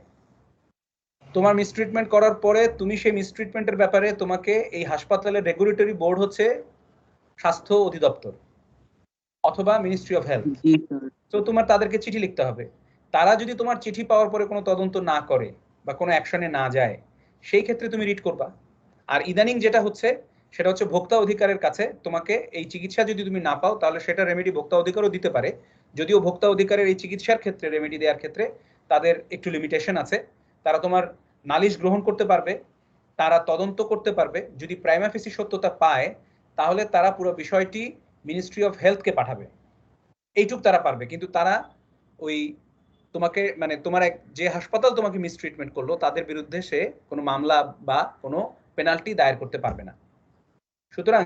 তোমার মিসট্রিটমেন্ট করার পরে তুমি সেই মিসট্রিটমেন্টের ব্যাপারে তোমাকে এই হাসপাতালের রেগুলেটরি বোর্ড হচ্ছে স্বাস্থ্য অধিদপ্তর অথবা মিনিস্ট্রি অফ হেলথ। তো তোমার তাদেরকে চিঠি লিখতে হবে। তারা যদি তোমার চিঠি পাওয়ার পরে কোনো তদন্ত না করে বা কোনো অ্যাকশনে না যায়, সেই ক্ষেত্রে তুমি রিট করবা। আর ইদানিং যেটা হচ্ছে সেটা হচ্ছে ভোক্তা অধিকারের কাছে তোমাকে এই চিকিৎসা যদি তুমি না পাও তাহলে সেটা রেমেডি ভোক্তা অধিকারও দিতে পারে, যদিও ভোক্তা অধিকারের এই চিকিৎসার ক্ষেত্রে রেমেডি দেওয়ার ক্ষেত্রে তাদের একটু লিমিটেশন আছে। তারা তোমার নালিশ গ্রহণ করতে পারবে, তারা তদন্ত করতে পারবে, যদি প্রাইমা ফেসি সত্যতা পায় তাহলে তারা পুরো বিষয়টি মিনিস্ট্রি অফ হেলথকে পাঠাবে, এইটুক তারা পারবে। কিন্তু তারা ওই তোমাকে মানে তোমার যে হাসপাতাল তোমাকে মিসট্রিটমেন্ট করলো তাদের বিরুদ্ধে সে কোনো মামলা বা কোনো পেনাল্টি দায়ের করতে পারবে না। সুতরাং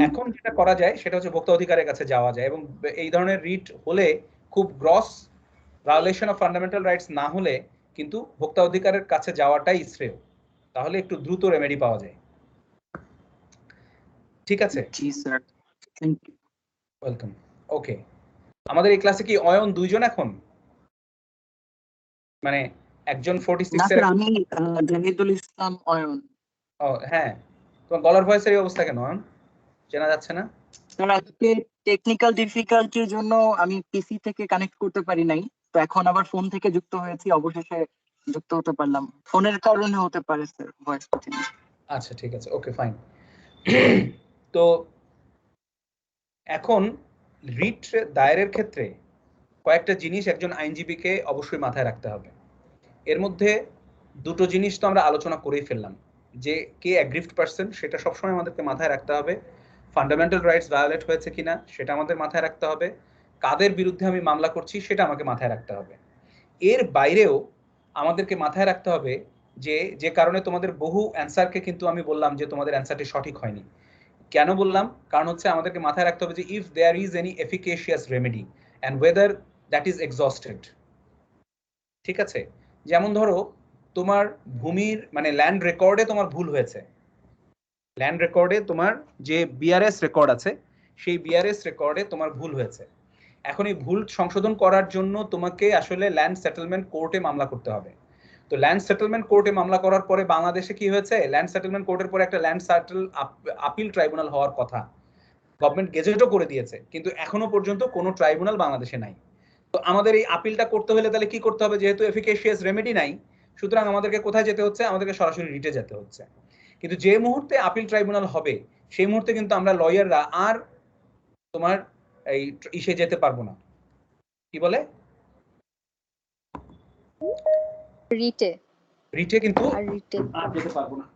এখন যেটা করা যায় সেটা হচ্ছে ভোক্তা অধিকারের কাছে যাওয়া যায়, এবং এই ধরনের রিট হলে খুব gross violation of fundamental rights না হলে কিন্তু ভোক্তা অধিকারের কাছে যাওয়াটাই শ্রেয়, তাহলে একটু দ্রুত রেমেডি পাওয়া যায়। ঠিক আছে, জি স্যার, থ্যাংক ইউ। ওয়েলকাম। ওকে, আমাদের এই ক্লাসে কি অয়ন দুইজন এখন, মানে একজন 46 না এর? স্যার, আমি জাহিদুল ইসলাম অয়ন। ও হ্যাঁ, তোমার গলার ভয়েসের এই অবস্থা কেন অয়ন, চেনা যাচ্ছে না? স্যার আজকে টেকনিক্যাল ডিফিকাল্টির জন্য আমি পিসি থেকে কানেক্ট করতে পারি নাই, তো এখন আবার ফোন থেকে যুক্ত হয়েছি, অবশেষে যুক্ত হতে পারলাম। ফোনের কারণে হতে পারে স্যার ভয়েস চেঞ্জ। আচ্ছা ঠিক আছে, ওকে ফাইন। তো এখন রিট দায়েরের ক্ষেত্রে কয়েকটা জিনিস একজন আইনজীবীকে অবশ্যই মাথায় রাখতে হবে। এর মধ্যে দুটো জিনিস তো আমরা আলোচনা করেই ফেললাম, যে কে অ্যাগ্রিভড পারসন সেটা সবসময় আমাদেরকে মাথায় রাখতে হবে, ফান্ডামেন্টাল রাইটস ভায়োলেট হয়েছে কিনা সেটা আমাদের মাথায় রাখতে হবে, কাদের বিরুদ্ধে আমি মামলা করছি সেটা আমাকে মাথায় রাখতে হবে। এর বাইরেও আমাদেরকে মাথায় রাখতে হবে যে কারণে তোমাদের বহু অ্যান্সারকে কিন্তু আমি বললাম যে তোমাদের অ্যান্সারটি সঠিক হয়নি। কেন বললাম? কারণ হচ্ছে আমাদেরকে মাথায় রাখতে হবে যে if there is any efficacious remedy and whether that is exhausted. ঠিক আছে, যেমন ধরো তোমার ভূমির মানে ল্যান্ড রেকর্ডে তোমার ভুল হয়েছে, ল্যান্ড রেকর্ডে তোমার যে বিআরএস রেকর্ড আছে সেই বিআরএস রেকর্ডে তোমার ভুল হয়েছে। এখন এই ভুল সংশোধন করার জন্য তোমাকে আসলে ল্যান্ড সেটেলমেন্ট কোর্টে মামলা করতে হবে। তো ল্যান্ড সেটেলমেন্ট কোর্টে মামলা করার পরে বাংলাদেশে কি হয়েছে, ল্যান্ড সেটেলমেন্ট কোর্টের পরে একটা ল্যান্ড সেটেল আপিল ট্রাইব্যুনাল হওয়ার কথা, গভর্নমেন্ট গেজেটও করে দিয়েছে, কিন্তু এখনো পর্যন্ত কোনো ট্রাইব্যুনাল বাংলাদেশে নাই। তো আমাদের এই আপিলটা করতে হলে তাহলে কি করতে হবে, যেহেতু এফিকেশিয়াস রেমেডি নাই সুতরাং আমাদেরকে কোথায় যেতে হচ্ছে, আমাদেরকে সরাসরি রিটে যেতে হচ্ছে। কিন্তু যে মুহূর্তে আপিল ট্রাইব্যুনাল হবে সেই মুহূর্তে কিন্তু আমরা লয়াররা আর তোমার এই ইসে যেতে পারবো না, কি বলে রিটে, রিটে কিন্তু আর রিটে আর যেতে পারবো না।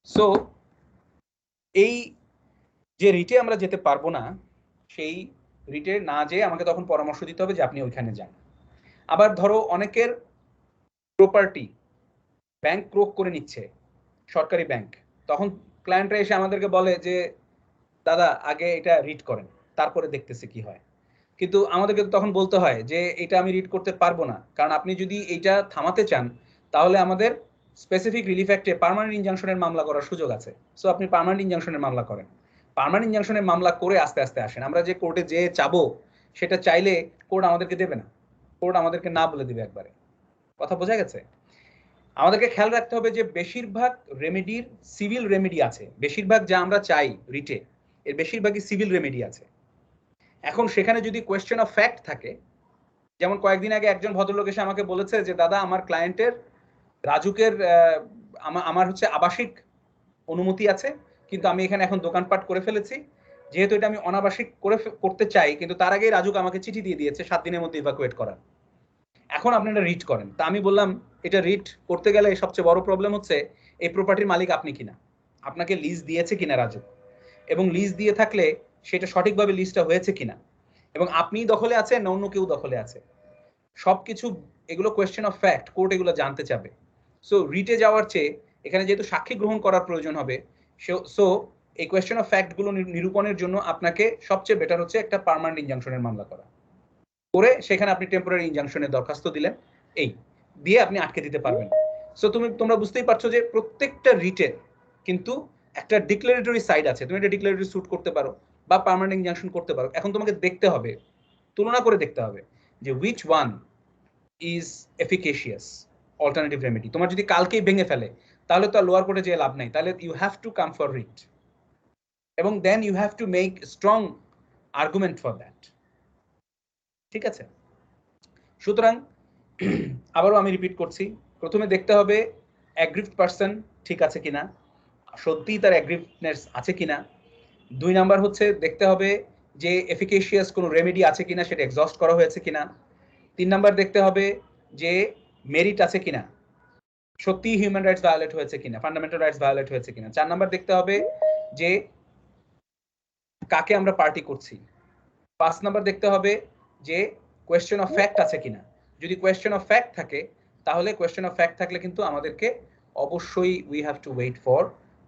সো এই যে রিটে আমরা যেতে পারবো না, সেই রিটে না যেয়ে আমাকে তখন পরামর্শ দিতে হবে যে আপনি ওইখানে যান। আবার ধরো অনেকের প্রপার্টি ব্যাংক ক্রোক করে নিচ্ছে, সরকারি ব্যাংক, তখন ক্লায়েন্টরা এসে আমাদেরকে বলে যে দাদা আগে এটা রিড করেন তারপরে দেখতেছি কি হয়। কিন্তু আমাদেরকে তখন বলতে হয় যে এটা আমি রিড করতে পারবো না, কারণ আপনি যদি এইটা থামাতে চান তাহলে আমাদের স্পেসিফিক রিলিফ অ্যাক্টে পার্মানেন্ট ইনজাংশনের মামলা করার সুযোগ আছে। সো আপনি পার্মানেন্ট ইনজাংশনের মামলা করেন, পার্মানেন্ট ইনজাংশনের মামলা করে আস্তে আস্তে আসেন। আমরা যে কোর্টে যে চাবো সেটা চাইলে কোর্ট আমাদেরকে দেবে না, কোর্ট আমাদেরকে না বলে দিবে একবারে। কথা বোঝা গেছে? আমাদেরকে খেয়াল রাখতে হবে যে বেশিরভাগ রেমেডির সিভিল রেমেডি আছে, বেশিরভাগ যা আমরা চাই রিটে এর বেশিরভাগই সিভিল রেমেডি আছে। এখন সেখানে যদি কোয়েশ্চেন অফ ফ্যাক্ট থাকে, যেমন কয়েকদিন আগে একজন ভদ্রলোক এসে আমাকে বলেছে যে দাদা আমার ক্লায়েন্টের রাজুকের আমার হচ্ছে আবাসিক অনুমতি আছে, কিন্তু আমি এখানে এখন দোকানপাট করে ফেলেছি, যেহেতু এটা আমি অনাবাসিক করতে চাই, কিন্তু তার আগেই রাজুক আমাকে চিঠি দিয়ে দিয়েছে 7 দিনের মধ্যে ইভাকুয়েট করার। এখন আপনারা রিট করেন। তা আমি বললাম এটা রিট করতে গেলে সবচেয়ে বড় প্রবলেম হচ্ছে এই প্রপার্টির মালিক আপনি কিনা, আপনাকে লিজ দিয়েছে কিনা রাজু, এবং লিজ দিয়ে থাকলে সেটা সঠিকভাবে লিজটা হয়েছে কিনা, এবং আপনি দখলে আছেন না অন্য কেউ দখলে আছে, সবকিছু এগুলো কোয়েশ্চেন অফ ফ্যাক্ট, কোর্ট এগুলো জানতে চাবে। সো রিটে যাওয়ার চেয়ে এখানে যেহেতু সাক্ষী গ্রহণ করার প্রয়োজন হবে, সো এই কোয়েশ্চেন অফ ফ্যাক্ট গুলো নিরূপণের জন্য আপনাকে সবচেয়ে বেটার হচ্ছে একটা পার্মানেন্ট ইনজাংশনের মামলা করা, করে সেখানে আপনি টেম্পোরারি ইনজাংশনের দরখাস্ত দিলেন, এই দিয়ে আপনি আটকে দিতে পারবেন। সো তোমরা বুঝতেই পারছো যে প্রত্যেকটা রিটের কিন্তু একটা ডিক্লারেটরি সাইড আছে, তুমি একটা ডিক্লারেটরি স্যুট করতে পারো বা পার্মানেন্ট ইনজাংশন করতে পারো। এখন তোমাকে দেখতে হবে, তুলনা করে দেখতে হবে যে which one is efficacious alternative remedy। তোমার যদি কালকেই ভেঙে ফেলে তাহলে তো লোয়ার কোর্টে যেয়ে লাভ নাই, তাহলে you have to come for writ, এবং then you have to make strong argument for that. ঠিক আছে? সুতরাং আবারও আমি রিপিট করছি, প্রথমে দেখতে হবে অ্যাগ্রিভড পারসন ঠিক আছে কিনা, সত্যিই তার অ্যাগ্রিভনেস আছে কিনা। 2 নাম্বার হচ্ছে দেখতে হবে যে এফিকেশিয়াস কোনো রেমেডি আছে কিনা, সেটা এক্সস্ট করা হয়েছে কিনা। 3 নাম্বার দেখতে হবে যে মেরিট আছে কিনা, সত্যি হিউম্যান রাইটস ভায়োলেট হয়েছে কিনা, ফান্ডামেন্টাল রাইটস ভায়োলেট হয়েছে কিনা। 4 নাম্বার দেখতে হবে যে কাকে আমরা পার্টি করছি। 5 নাম্বার দেখতে হবে যে কোয়েশ্চেন অফ ফ্যাক্ট আছে কিনা। যদি কোয়েশ্চেন অফ ফ্যাক্ট থাকে তাহলে কোয়েশ্চেন অফ ফ্যাক্ট থাকলে কিন্তু আমাদেরকে অবশ্যই we have to wait for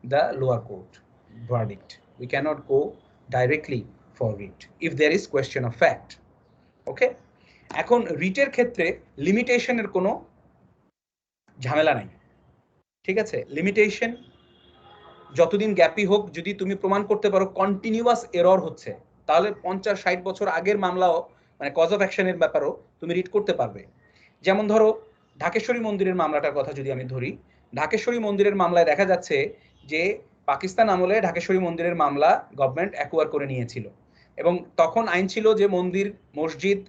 the lower court verdict. We cannot go directly for writ if there is question of fact. Okay, এখন রিটের ক্ষেত্রে লিমিটেশনের কোনো ঝামেলা নাই, ঠিক আছে। লিমিটেশন যতদিন গ্যাপই হোক, যদি তুমি প্রমাণ করতে পারো কন্টিনিউয়াস এরর হচ্ছে, তাহলে 50-60 বছর আগের মামলাও মানে কজ অফ অ্যাকশনের ব্যাপারও তুমি রিড করতে পারবে। যেমন ধরো ঢাকেশ্বরী মন্দিরের মামলাটার কথা যদি আমি ধরি, ঢাকেশ্বরী মন্দিরের মামলায় দেখা যাচ্ছে যে পাকিস্তান আমলে ঢাকেশ্বরী মন্দিরের মামলা গভর্নমেন্ট অ্যাকোয়ার করে নিয়েছিল, এবং তখন আইন ছিল যে মন্দির, মসজিদ,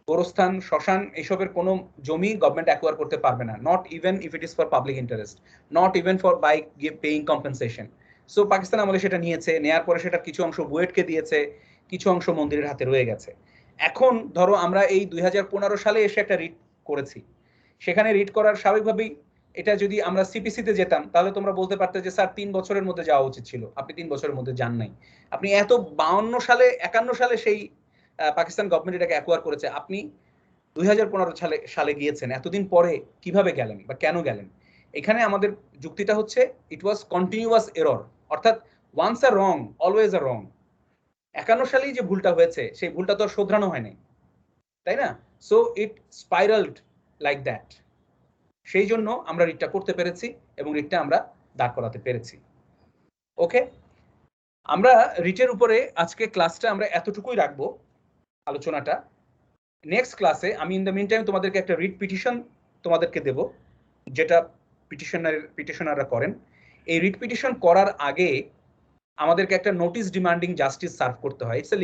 গোরস্থান, শ্মশান এসবের কোনো জমি গভর্নমেন্ট অ্যাকোয়ার করতে পারবে না, not even if it is for public interest, not even for by paying compensation. So Pakistan আমলে সেটা নিয়েছে, নেয়ার পরে সেটা কিছু অংশ বুয়েটকে দিয়েছে, কিছু অংশ মন্দিরের হাতে রয়ে গেছে। এখন ধরো আমরা এই 2015 সালে এসে একটা রিট করেছি, সেখানে রিট করার স্বাভাবিকভাবেই এটা যদি আমরা সিপিসিতে যেতাম তাহলে তোমরা বলতে পারতে যে স্যার 3 বছরের মধ্যে যাওয়া উচিত ছিল, আপনি 3 বছরের মধ্যে যান নাই, আপনি এত 52 সালে 51 সালে সেই পাকিস্তান গভর্নমেন্ট এটাকে অ্যাকোয়ার করেছে, আপনি 2015 সালে গিয়েছেন, এতদিন পরে কিভাবে গেলেন বা কেন গেলেন। এখানে আমাদের যুক্তিটা হচ্ছে ইট ওয়াজ কন্টিনিউয়াস এরর, অর্থাৎ once a wrong always a wrong. 51 সালেই যে ভুলটা হয়েছে সেই ভুলটা তো আর শোধরানো হয়নি, তাই না? So it spiralled like that. সেই জন্য আমরা রিটটা করতে পেরেছি এবং রিটটা আমরা দাঁড় করাতে পেরেছি। ওকে, আমরা রিটের উপরে আজকে ক্লাসটা আমরা এতটুকুই রাখবো আলোচনাটা। নেক্সট ক্লাসে আমি ইন দ্য মিন টাইম তোমাদেরকে একটা রিট পিটিশন তোমাদেরকে দেব, যেটা পিটিশনাররা করেন। এই রিট পিটিশন করার আগে আমাদেরকে একটা নোটিশ ডিমান্ডিং জাস্টিস সার্ভ করতে হয়। It's a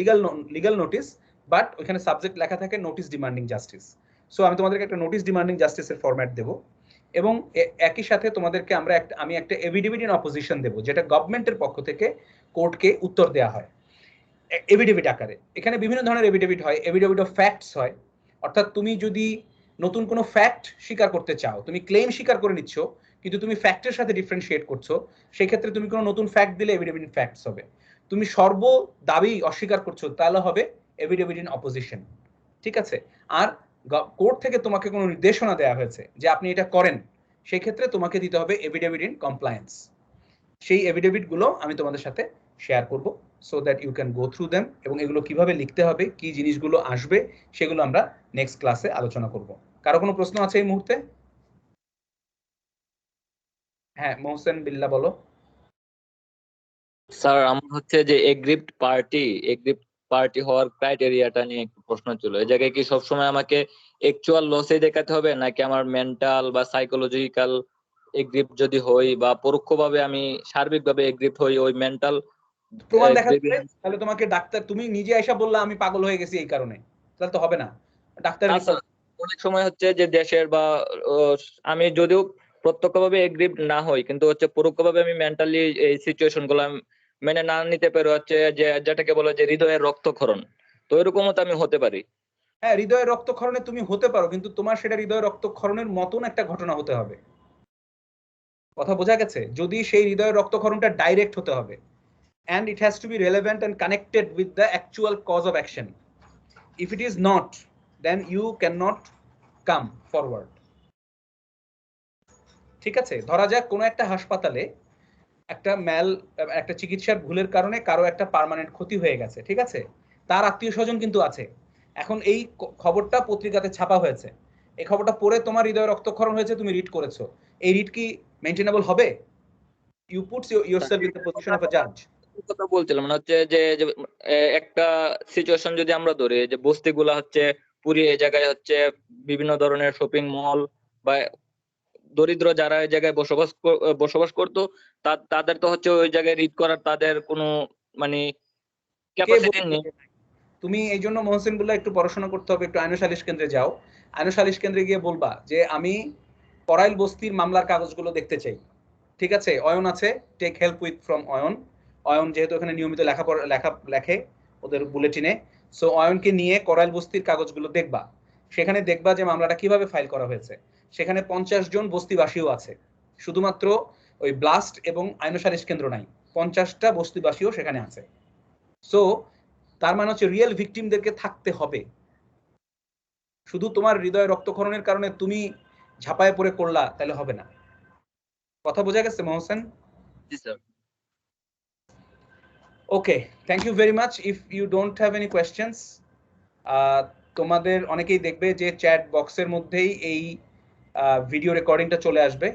legal notice, but ওইখানে সাবজেক্ট লেখা থাকে নোটিশ ডিমান্ডিং জাস্টিস। সো আমি তোমাদেরকে একটা নোটিশ ডিমান্ডিং জাস্টিসের ফরম্যাট দেব, এবং একই সাথে তোমাদেরকে আমি একটা এভিডেভিট ইন অপোজিশন দেব, যেটা গভর্নমেন্টের পক্ষ থেকে কোর্টকে উত্তর দেওয়া হয় এভিডেভিট আকারে। এখানে বিভিন্ন ধরনের এভিডেভিট হয়, এভিডেভিট অফ ফ্যাক্টস হয়, অর্থাৎ তুমি যদি নতুন কোনো ফ্যাক্ট স্বীকার করতে চাও, তুমি ক্লেম স্বীকার করে নিচ্ছ কিন্তু তুমি ফ্যাক্টের সাথে ডিফারেন্সিয়েট করছো, সেই ক্ষেত্রে তুমি কোনো নতুন ফ্যাক্ট দিলে এভিডেভিট ইন ফ্যাক্টস হবে। তুমি সর্ব দাবি অস্বীকার করছো তাহলে হবে এভিডেভিট ইন অপোজিশন, ঠিক আছে। আর কোর্ট থেকে তোমাকে কোনো নির্দেশনা দেওয়া হয়েছে যে আপনি এটা করেন, সেই ক্ষেত্রে তোমাকে দিতে হবে এভিডেভিট ইন কমপ্লায়েন্স। সেই এভিডেভিট গুলো আমি তোমাদের সাথে শেয়ার করব, so that you can go through them, এবং এগুলো কিভাবে লিখতে হবে, কি জিনিসগুলো আসবে সেগুলো আমরা নেক্সট ক্লাসে আলোচনা করব। কারো কোনো প্রশ্ন আছে এই মুহূর্তে? হ্যাঁ, মোহসেন বিল্লাহ বলো। স্যার আমার হচ্ছে যে এগ্রিপ্ট পার্টি হওয়ার ক্রাইটেরিয়াটা নিয়ে একটু প্রশ্ন ছিল। এই জায়গায় কি সবসময় আমাকে অ্যাকচুয়াল লসে দেখাতে হবে, নাকি আমার মেন্টাল বা সাইকোলজিক্যাল এগ্রিপ্ট যদি হই, বা পরোক্ষভাবে আমি সার্বিকভাবে এগ্রিপ্ট হই ওই মেন্টাল প্রমাণ দেখাতে হবে, তাহলে তোমাকে ডাক্তার, তুমি নিজে এসে বললা আমি পাগল হয়ে গেছি এই কারণে, তাহলে তো হবে না। ডাক্তার অনেক সময় হচ্ছে যে দেশের বা আমি যদিও প্রত্যক্ষভাবে এগ্রিপ্ট না হই, কিন্তু হচ্ছে পরোক্ষভাবে আমি মেন্টালি এই সিচুয়েশন গুলো মেনে না নিতে পারি, হচ্ছে যে যেটাকে বলে যে হৃদয়ের রক্তক্ষরণ, তো এরকমও তো আমি হতে পারি। হ্যাঁ, হৃদয়ের রক্তক্ষরণে তুমি হতে পারো, কিন্তু তোমার সেটা হৃদয়ের রক্তক্ষরণের মতন একটা ঘটনা হতে হবে। কথা বোঝা গেছে? যদি সেই হৃদয়ের রক্তক্ষরণটা ডাইরেক্ট হতে হবে, and it has to be relevant and connected with the actual cause of action. If it is not, then you cannot come forward. ঠিক আছে, ধরা যাক কোনো একটা হাসপাতালে একটা চিকিৎসার ভুলের কারণে কারো একটা পার্মানেন্ট ক্ষতি হয়ে গেছে, ঠিক আছে, তার আত্মীয় স্বজন কিন্তু আছে। এখন এই খবরটা পত্রিকাতে ছাপা হয়েছে, এই খবরটা পড়ে তোমার হৃদয় রক্তক্ষরণ হয়েছে, তুমি রিড করেছো, এই রিড কি মেইনটেনেবল হবে? You put yourself in the position of a judge. কথা বলছিলাম না, হচ্ছে যে একটা সিচুয়েশন যদি আমরা ধরি, যে বস্তিগুলা হচ্ছে পুরী, এই জায়গায় হচ্ছে বিভিন্ন ধরনের শপিং মল বা দরিদ্র যারা এই জায়গায় বসবাস করতো, তাদের তো হচ্ছে ওই জায়গায় রিড করার তাদের কোনো মানে ক্যাপাসিটি নেই। তুমি এই জন্য মোহসিন বললা একটু পড়াশোনা করতে হবে, একটু আইন সালিশ কেন্দ্রে যাও, আইন সালিশ কেন্দ্রে গিয়ে বলবা যে আমি পরাইল বস্তির মামলার কাগজগুলো দেখতে চাই, ঠিক আছে, অয়ন আছে, take help with from Ayan. Ayan যেহেতু এখানে নিয়মিত লেখে ওদের বুলেটিনে, সো অয়নকে নিয়ে করাইল বস্তির কাগজগুলো দেখবা। সেখানে দেখবা যে মামলাটা কিভাবে ফাইল করা হয়েছে। সেখানে 50 জন বস্তিবাসীও আছে, শুধুমাত্র ওই ব্লাস্ট এবং আইন সালিশ কেন্দ্র নাই, 50টা বস্তিবাসীও সেখানে আছে। সো তার মানে হচ্ছে রিয়েল ভিকটিমদেরকে থাকতে হবে। শুধু তোমার হৃদয় রক্তক্ষরণের কারণে তুমি ঝাঁপায় পড়ে করলা তাহলে হবে না। কথা বোঝা গেছে মহসেন? জি sir. Okay, thank you very much. If you don't have any questions, তোমাদের অনেকেই দেখবে যে চ্যাট বক্সের মধ্যেই এই ভিডিও রেকর্ডিংটা চলে আসবে,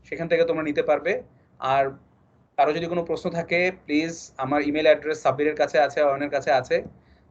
সেখান থেকে তোমরা নিতে পারবে। আর কারো যদি কোনো প্রশ্ন থাকে প্লিজ আমার ইমেল অ্যাড্রেস সাব্বিরের কাছে আছে, অয়নের কাছে আছে,